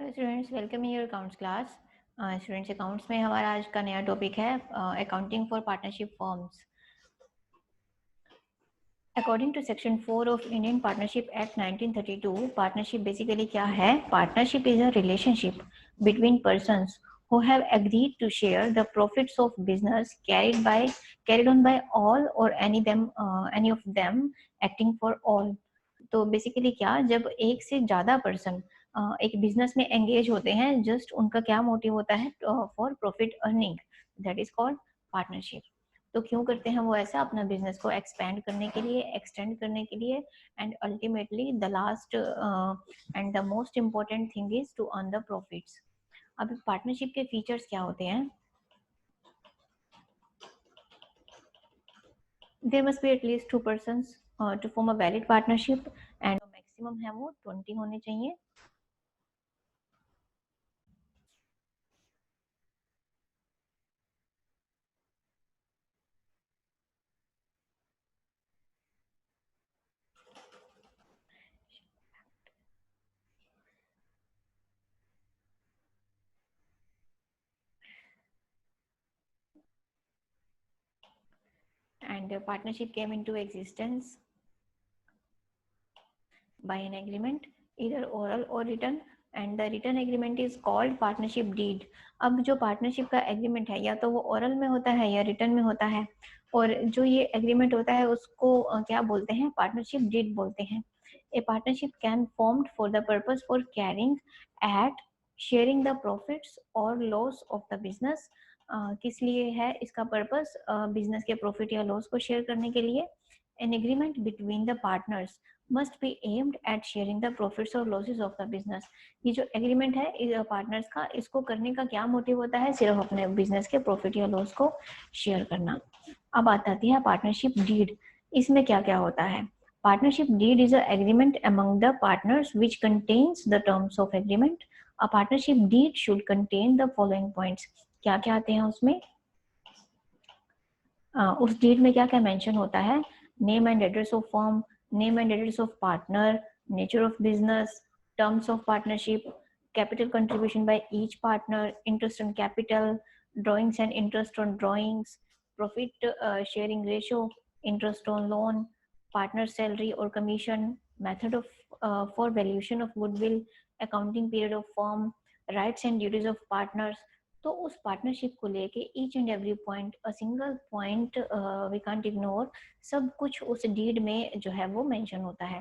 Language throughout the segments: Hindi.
Hello students, welcome in your accounts class. Students, accounts में हमारा आज का नया टॉपिक है accounting for partnership firms. According to section 4 of Indian partnership act 1932, partnership basically क्या है? Partnership is a relationship between persons who have agreed to share the profits of business carried on by all or any of them acting for all। तो बेसिकली क्या, जब एक से ज्यादा पर्सन एक बिजनेस में एंगेज होते हैं, जस्ट उनका क्या मोटिव होता है? For profit earning, that is called partnership. तो क्यों करते हैं वो ऐसा? अपना बिजनेस को एक्सपेंड करने के लिए, एक्सटेंड करने के लिए, and ultimately the last and the most important thing is to earn the profits. अब पार्टनरशिप के फीचर्स क्या होते हैं? There must be at least 2 persons to form a valid partnership, and maximum है वो 20 होने चाहिए। And partnership came into existence by an agreement, either oral or written, and the written agreement is called partnership deed। अब जो पार्टनरशिप का एग्रीमेंट है, या तो वो ओरल में होता है या रिटर्न में होता है, और जो ये एग्रीमेंट होता है उसको क्या बोलते हैं? पार्टनरशिप डीड बोलते हैं। A partnership can formed for the purpose for carrying at sharing the profits और लॉस ऑफ द बिजनेस। किस लिए है इसका पर्पस? बिजनेस के प्रॉफिट या लॉस को शेयर करने के लिए। An agreement between the partners must be aimed at sharing the profits or losses of the business। ये जो एग्रीमेंट है पार्टनर्स का, इसको करने का क्या मोटिव होता है? सिर्फ अपने बिजनेस के प्रॉफिट या लॉस को शेयर करना। अब आती है पार्टनरशिप डीड। इसमें क्या क्या होता है? Partnership deed is a agreement among the partners which contains the terms of agreement। A partnership deed should contain the following points। क्या क्या आते हैं उसमें? उस डीड में क्या क्या मेंशन होता है? Name and address of firm, name and address of partner, nature of business, terms of partnership, capital contribution by each partner, interest on capital, drawings and interest on drawings, profit sharing ratio, interest on loan, partner salary or commission, method of for valuation of goodwill, accounting period of firm, rights and duties of partners। तो उस पार्टनरशिप को लेके each and every point, a single point we can't ignore, सब कुछ उस डीड में जो है वो मेंशन होता है।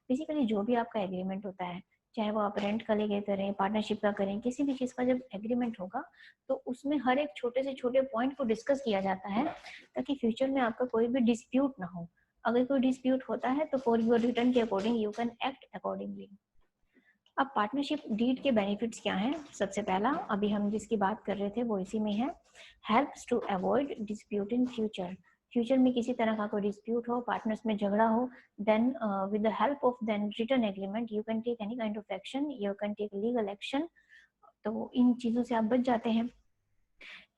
बेसिकली जो भी आपका एग्रीमेंट होता है, चाहे वो आप रेंट का लेके करें, पार्टनरशिप का करें, किसी भी चीज का जब एग्रीमेंट होगा तो उसमें हर एक छोटे से छोटे पॉइंट को डिस्कस किया जाता है, ताकि फ्यूचर में आपका कोई भी डिस्प्यूट ना हो। अगर कोई डिस्प्यूट होता है तो फॉर योर रिटर्न के according you can act accordingly. अब पार्टनरशिप डीड के बेनिफिट्स क्या हैं? सबसे पहला, अभी हम जिसकी बात कर रहे थे वो इसी में है, helps to avoid dispute in future. Future में किसी तरह का कोई डिस्प्यूट हो, पार्टनर्स में झगड़ा हो, then with the help of then written agreement you can take any kind of action, you can take legal action. तो इन चीजों से आप बच जाते हैं।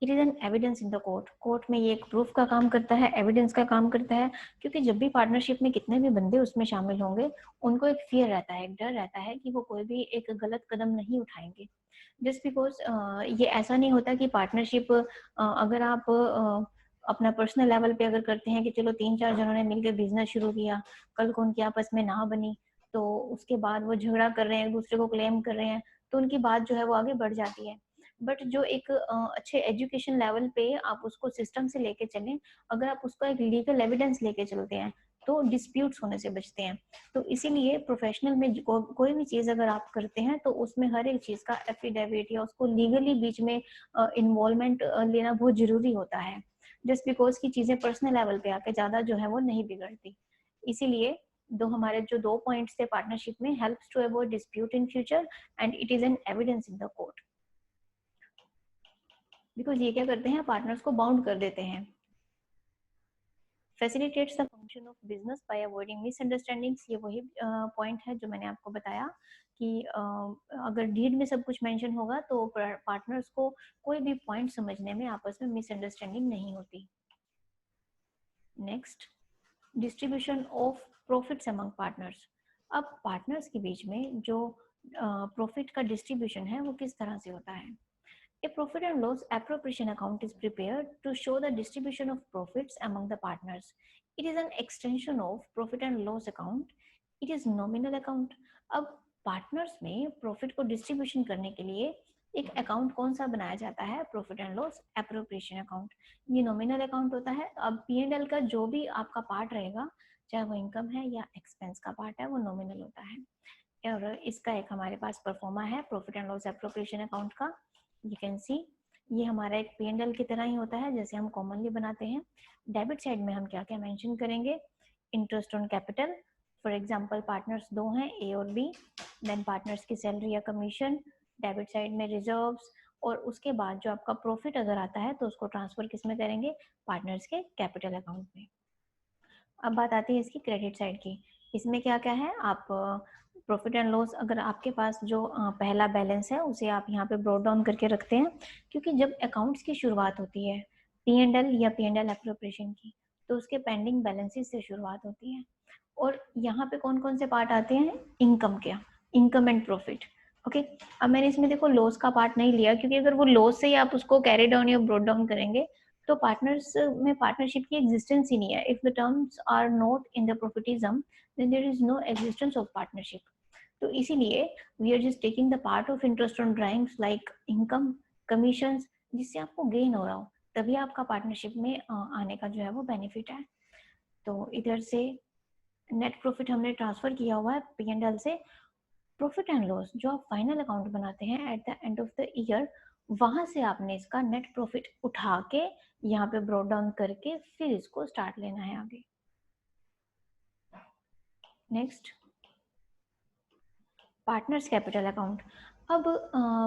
It is an evidence in the court. Court में ये एक प्रूफ का काम करता है, एविडेंस का काम करता है, क्योंकि जब भी पार्टनरशिप में कितने भी बंदे उसमें शामिल होंगे, उनको एक फियर रहता है, एक डर रहता है कि वो कोई भी एक गलत कदम नहीं उठाएंगे। जस्ट बिकॉज ये ऐसा नहीं होता कि पार्टनरशिप अगर आप अपना पर्सनल लेवल पे अगर करते हैं कि चलो 3-4 जनों ने मिलकर बिजनेस शुरू किया, कल को उनकी आपस में ना बनी, तो उसके बाद वो झगड़ा कर रहे हैं, एक दूसरे को क्लेम कर रहे हैं, तो उनकी बात जो है वो आगे बढ़ जाती है। बट जो एक अच्छे एजुकेशन लेवल पे आप उसको सिस्टम से लेके चलें, अगर आप उसका एक लीगल एविडेंस लेके चलते हैं, तो डिस्प्यूट्स होने से बचते हैं। तो इसीलिए प्रोफेशनल में कोई भी चीज अगर आप करते हैं तो उसमें हर एक चीज का एफिडेविट या उसको लीगली बीच में इन्वॉल्वमेंट लेना बहुत जरूरी होता है। जस्ट बिकॉज की चीजें पर्सनल लेवल पे आके ज्यादा जो है वो नहीं बिगड़ती। इसीलिए हमारे जो 2 पॉइंट्स थे पार्टनरशिप में, helps to avoid dispute in future and it is an evidence in the court. Because ये क्या करते हैं? पार्टनर्स को बाउंड कर देते हैं। Facilitates the function of business by avoiding misunderstandings. ये वही पॉइंट है जो मैंने आपको बताया कि अगर डीड में सब कुछ मेंशन होगा तो पार्टनर्स को कोई भी पॉइंट समझने में आपस में मिसअंडरस्टैंडिंग नहीं होती। Next, distribution of profits among partners. अब पार्टनर्स के बीच में जो प्रॉफिट का डिस्ट्रीब्यूशन है वो किस तरह से होता है. A profit and loss appropriation account is prepared to show the distribution of profits among the partners. It is an extension of profit and loss account. It is nominal account. अब पार्टनर्स में प्रॉफिट को डिस्ट्रीब्यूशन करने के लिए एक अकाउंट कौन सा बनाया जाता है, profit and loss appropriation account. ये नॉमिनल अकाउंट होता है. अब P&L का जो भी आपका पार्ट रहेगा, चाहे वो इनकम है या एक्सपेंस का पार्ट है, वो नॉमिनल होता है. और इसका एक हमारे पास परफॉर्मा है profit and loss appropriation account का. यू कैन सी ये हमारा एक P&L की तरह ही होता है जैसे हम कॉमनली बनाते हैं. डेबिट साइड में हम क्या क्या मेंशन करेंगे, interest on capital. For example partners दो हैं, ए और बी. देन पार्टनर्स की सैलरी या कमीशन. डेबिट साइड में रिजर्व्स. और उसके बाद जो आपका प्रॉफिट अगर आता है तो उसको ट्रांसफर किस में करेंगे, पार्टनर्स के कैपिटल अकाउंट में. अब बात आती है इसकी क्रेडिट साइड की. इसमें क्या क्या है, आप प्रॉफिट एंड लॉस अगर आपके पास जो पहला बैलेंस है उसे आप यहाँ पे ब्रॉट डाउन करके रखते हैं, क्योंकि जब अकाउंट्स की शुरुआत होती है P&L या P&L एप्रोप्रिएशन की, तो उसके पेंडिंग बैलेंसेस से शुरुआत होती है. और यहाँ पे कौन कौन से पार्ट आते हैं, इनकम के, इनकम एंड प्रॉफिट. ओके, अब मैंने इसमें देखो लॉस का पार्ट नहीं लिया, क्योंकि अगर वो लॉस से ही आप उसको कैरी डाउन या ब्रॉट डाउन करेंगे तो पार्टनर्स में पार्टनरशिप की एग्जिस्टेंस ही नहीं है. If the terms are not in the profitism then there is no existence of partnership. तो इसीलिए we are just taking the part of interest on drawings like income, commissions, जिससे आपको गेन हो रहा हो, तभी आपका पार्टनरशिप में आने का जो है वो बेनिफिट है. तो इधर से नेट प्रॉफिट हमने ट्रांसफर किया हुआ है P&L से. प्रॉफिट एंड लॉस जो आप फाइनल अकाउंट बनाते हैं at the end of the year, वहां से आपने इसका नेट प्रॉफिट उठा के यहाँ पे ब्रॉट डाउन करके फिर इसको स्टार्ट लेना है आगे. Next, partners capital account. अब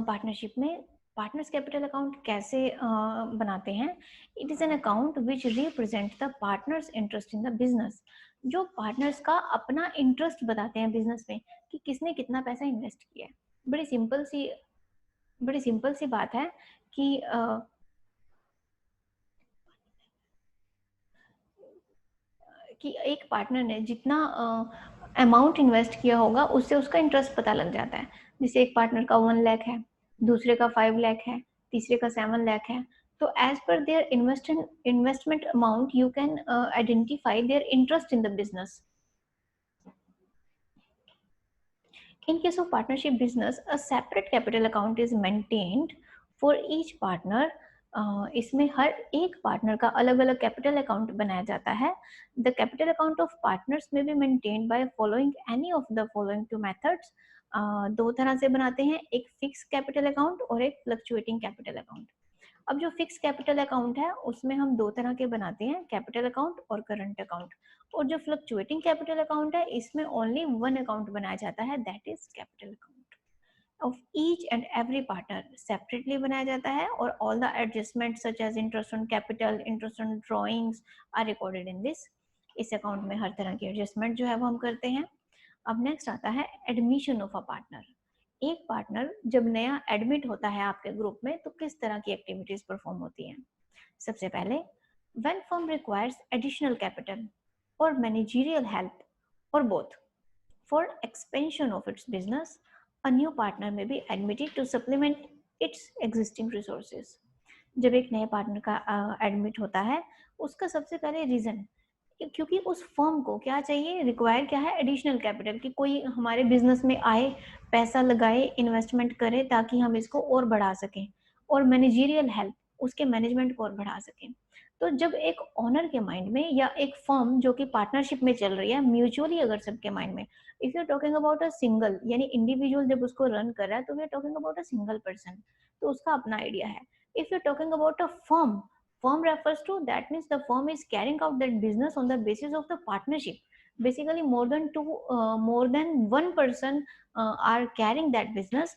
पार्टनरशिप में पार्टनर्स कैपिटल अकाउंट कैसे बनाते हैं. It is an account which represent the partners interest in the business. जो पार्टनर्स का अपना इंटरेस्ट बताते हैं बिजनेस में कि किसने कितना पैसा इन्वेस्ट किया है. बड़ी सिंपल सी बात है कि एक पार्टनर ने जितना अमाउंट इन्वेस्ट किया होगा उससे उसका इंटरेस्ट पता लग जाता है. जैसे एक पार्टनर का 1 लाख है, दूसरे का 5 लाख है, तीसरे का 7 लाख है. तो as per their investment amount you can identify their interest in the business. In case of partnership business, a separate capital account is maintained for each partner. इसमें हर एक पार्टनर का अलग अलग कैपिटल अकाउंट बनाया जाता है. The capital account of partners में be maintained by following any of the following two methods. दो तरह से बनाते हैं, एक फिक्स कैपिटल अकाउंट और एक फ्लक्चुएटिंग कैपिटल अकाउंट. अब जो फिक्स कैपिटल अकाउंट है उसमें हम दो तरह के बनाते हैं, कैपिटल अकाउंट और करंट अकाउंट. और जो फ्लक्चुएटिंग कैपिटल अकाउंट है इसमें ओनली वन अकाउंट बनाया जाता है, that is capital account of each and every partner. Separately बनाया जाता है और all the adjustment such as interest on capital, interest on drawings are recorded in this. इस अकाउंट में हर तरह की एडजस्टमेंट जो है वो हम करते हैं. अब नेक्स्ट आता है एडमिशन ऑफ अ पार्टनर. एक पार्टनर जब नया एडमिट होता है आपके ग्रुप में तो किस तरह की एक्टिविटीज परफॉर्म होती हैं. सबसे पहले, when firm requires additional capital or managerial help or both for expansion of its business, a new partner may be admitted to supplement its existing resources. जब एक नए पार्टनर का एडमिट होता है उसका सबसे पहले रीजन, क्योंकि उस फर्म को क्या चाहिए, रिक्वायर क्या है, एडिशनल कैपिटल, कि कोई हमारे बिजनेस में आए, पैसा लगाए, इन्वेस्टमेंट करे ताकि हम इसको और बढ़ा सकें. और मैनेजरियल हेल्प, उसके मैनेजमेंट को और बढ़ा सकें. तो जब एक ओनर के माइंड में या एक फर्म जो कि पार्टनरशिप में चल रही है म्यूचुअली, अगर सबके माइंड में, if you are talking about a single यानी इंडिविजुअल जब उसको रन कर रहा है तो we are talking about a single person, तो उसका अपना आइडिया है. If you are talking about a firm, firm refers to, that means the firm is carrying out that business on the basis of the partnership. Basically more than one person are carrying that business.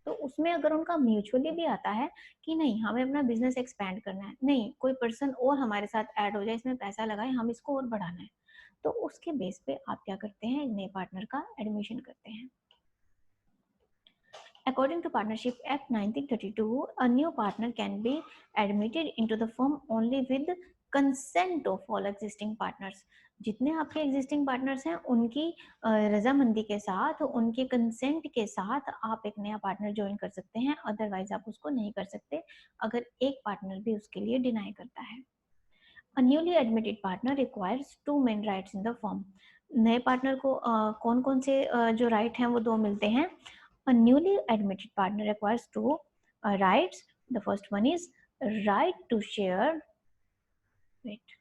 तो उसमें अगर उनका म्यूचुअली भी आता है कि नहीं हमें अपना बिजनेस एक्सपैंड करना है, नहीं कोई पर्सन और हमारे साथ ऐड हो जाए, इसमें पैसा लगाए, हम इसको और बढ़ाना है, तो उसके बेस पे आप क्या करते हैं, नए पार्टनर का एडमिशन करते हैं. According to Partnership Act 1932, a new partner can be admitted into the firm only with consent of all existing partners, जितने आपके एग्जिस्टिंग पार्टनर्स हैं उनकी रजामंदी के साथ, उनके कंसेंट के साथ आप एक नया पार्टनर ज्वाइन कर सकते हैं, अदरवाइज आप उसको नहीं कर सकते अगर एक पार्टनर भी उसके लिए डिनाई करता है। A newly admitted partner requires two main rights in the firm. नए पार्टनर को कौन कौन से जो राइट हैं वो दो मिलते हैं। A newly admitted partner requires two rights. The first one is right to share. Wait.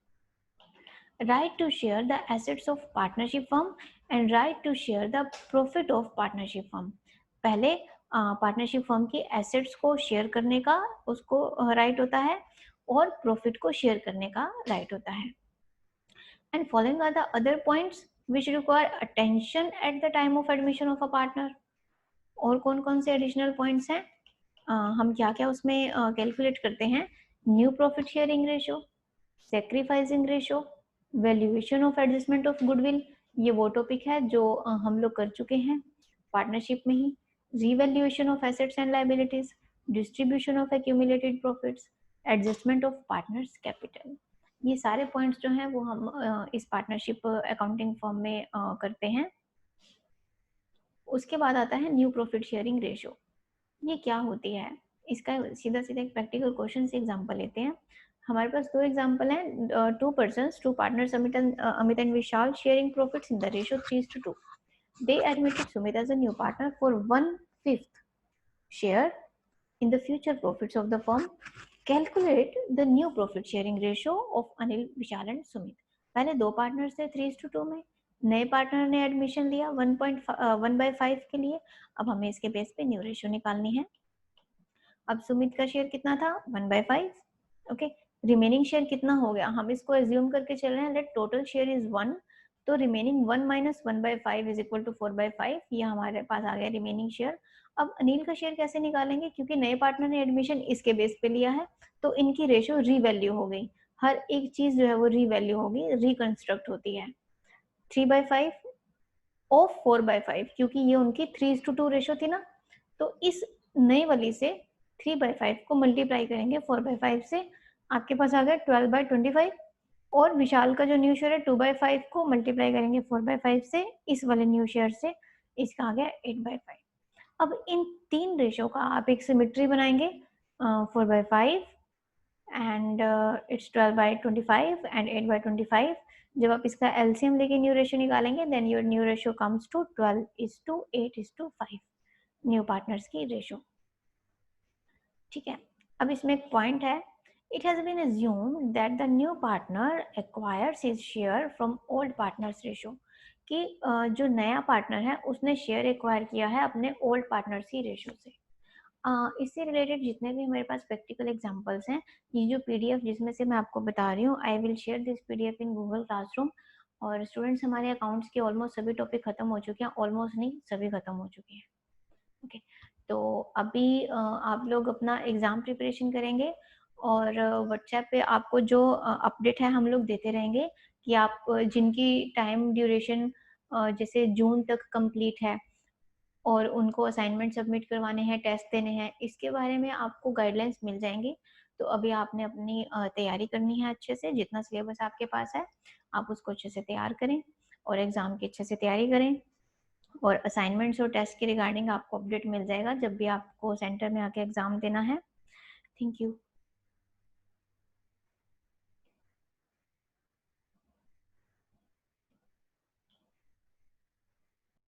Right to share the assets of partnership firm and right to share the profit of partnership firm. पहले पार्टनरशिप फर्म की एसेट्स को शेयर करने का उसको राइट होता है और प्रॉफिट को शेयर करने का राइट होता है। And following are the other points which require attention at the time of admission of a partner. और कौन कौन से एडिशनल पॉइंट्स हैं, हम क्या क्या उसमें कैलकुलेट करते हैं। New profit sharing ratio, sacrificing ratio, valuation of adjustment of goodwill, ये वो टॉपिक है जो हम लोग कर चुके हैं पार्टनरशिप में ही। Revaluation of assets and liabilities, distribution of accumulated profits, adjustment of partners capital, ये सारे पॉइंट्स जो हैं वो हम इस पार्टनरशिप अकाउंटिंग फॉर्म में करते हैं। उसके बाद आता है न्यू प्रॉफिट शेयरिंग रेशियो, ये क्या होती है, इसका सीधा सीधा एक प्रैक्टिकल क्वेश्चन से एग्जांपल लेते हैं। हमारे पास दो एग्जांपल हैं, two persons, two partners, Amit and Vishal, sharing profits in the ratio 3:2. They admitted Sumit as a new partner for 1/5 share in the future profits of the firm. Calculate the new profit sharing ratio of Anil, Vishal and Sumit. पहले दो पार्टनर्स थे 3:2 में, नए पार्टनर ने एडमिशन लिया 1/5 के लिए, अब हमें इसके बेस पे न्यू रेशियो निकालनी है। अब सुमित का शेयर कितना था 1/5, ओके। रिमेनिंग शेयर कितना हो गया, हम इसको एज्यूम करके चल रहे हैं, लेट टोटल शेयर इज 1, तो रिमेनिंग 1 - 1/5 इज इक्वल टू 4/5, ये हमारे पास आ गया रिमेनिंग शेयर। अब अनिल का शेयर कैसे निकालेंगे, क्योंकि नए पार्टनर ने एडमिशन इसके बेस पे लिया है तो इनकी रेशियो रीवैल्यू हो गई, हर एक चीज जो है वो रीवैल्यू होगी, रिकंस्ट्रक्ट होती है। 3/5 ऑफ 4/5, क्योंकि ये उनकी 3:2 रेशियो थी ना, तो इस नई वाली से 3/5 को मल्टीप्लाई करेंगे 4/5 से, आपके पास आ गया 12/25, और विशाल का जो न्यू शेयर है 2/5 को मल्टीप्लाई करेंगे 4/5 से, इस वाले न्यू शेयर से, इसका आ गया 8/5। अब इन तीन रेशियो का आप एक सिमेट्री बनाएंगे, 4/5 एंड इट्स 12/25 एंड 8/25। जब आप इसका एलसीएम लेके न्यू रेशियो निकालेंगे, then your new ratio comes to 12:8:5, new partners की रेशियो। ठीक है, अब इसमें एक पॉइंट है, it has been assumed that the new partner acquires his share from old partners ratio, कि जो नया पार्टनर है उसने शेयर एक्वायर किया है अपने ओल्ड पार्टनर्स की रेशियो से। इससे रिलेटेड जितने भी हमारे पास प्रैक्टिकल एग्जांपल्स हैं, ये जो पीडीएफ जिसमें से मैं आपको बता रही हूँ, I will share this PDF in Google classroom. और स्टूडेंट्स, हमारे अकाउंट्स के ऑलमोस्ट सभी टॉपिक खत्म हो चुके हैं, ऑलमोस्ट नहीं सभी खत्म हो चुके हैं, ओके। तो अभी आप लोग अपना एग्जाम प्रिपरेशन करेंगे और व्हाट्सएप पे आपको जो अपडेट है हम लोग देते रहेंगे कि आप जिनकी टाइम ड्यूरेशन जैसे जून तक कंप्लीट है और उनको असाइनमेंट सबमिट करवाने हैं, टेस्ट देने हैं, इसके बारे में आपको गाइडलाइंस मिल जाएंगी। तो अभी आपने अपनी तैयारी करनी है अच्छे से, जितना सिलेबस आपके पास है आप उसको अच्छे से तैयार करें और एग्जाम की अच्छे से तैयारी करें, और असाइनमेंट्स और टेस्ट के रिगार्डिंग आपको अपडेट मिल जाएगा जब भी आपको सेंटर में आके एग्जाम देना है। Thank you.